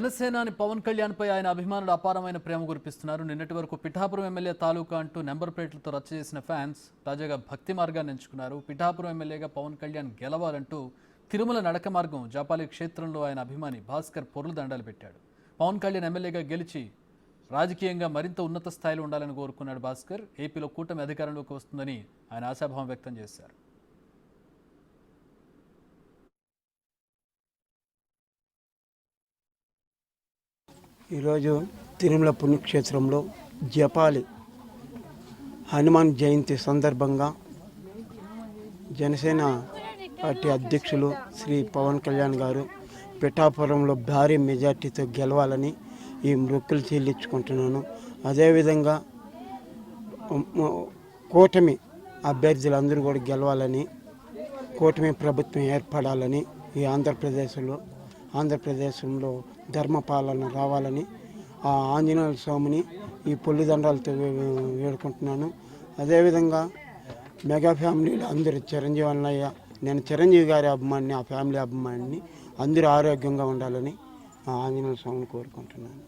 జనసేనాని పవన్ కళ్యాణ్ పై ఆయన అభిమానులు అపారమైన ప్రేమ కురిపిస్తున్నారు. నిన్నటి వరకు పిఠాపురం ఎమ్మెల్యే తాలూకా అంటూ నెంబర్ ప్లేట్లతో రచ్చ చేసిన ఫ్యాన్స్ తాజాగా భక్తి మార్గాన్ని ఎంచుకున్నారు. పిఠాపురం ఎమ్మెల్యేగా పవన్ కళ్యాణ్ గెలవాలంటూ తిరుమల నడక మార్గం జాపాలి క్షేత్రంలో ఆయన అభిమాని భాస్కర్ పొర్లు దండాలు పెట్టాడు. పవన్ కళ్యాణ్ ఎమ్మెల్యేగా గెలిచి రాజకీయంగా మరింత ఉన్నత స్థాయిలో ఉండాలని కోరుకున్నాడు భాస్కర్. ఏపీలో కూటమి అధికారంలోకి వస్తుందని ఆయన ఆశాభావం వ్యక్తం చేశారు. ఈరోజు తిరుమల పుణ్యక్షేత్రంలో జపాలి హనుమాన్ జయంతి సందర్భంగా జనసేన పార్టీ అధ్యక్షులు శ్రీ పవన్ కళ్యాణ్ గారు పిఠాపురంలో భారీ మెజార్టీతో గెలవాలని ఈ మొక్కులు చెల్లించుకుంటున్నాను. అదేవిధంగా కూటమి అభ్యర్థులందరూ కూడా గెలవాలని, కూటమి ప్రభుత్వం ఏర్పడాలని, ఈ ఆంధ్రప్రదేశ్లో ధర్మపాలన రావాలని ఆ ఆంజనేయ స్వామిని ఈ పొల్లిదండాలతో వేడుకుంటున్నాను. అదేవిధంగా మెగా ఫ్యామిలీలో అందరూ చిరంజీవి అన్నయ్య, నేను చిరంజీవి గారి అభిమానిని, ఆ ఫ్యామిలీ అభిమానిని, అందరూ ఆరోగ్యంగా ఉండాలని ఆ ఆంజనేయ స్వామిని కోరుకుంటున్నాను.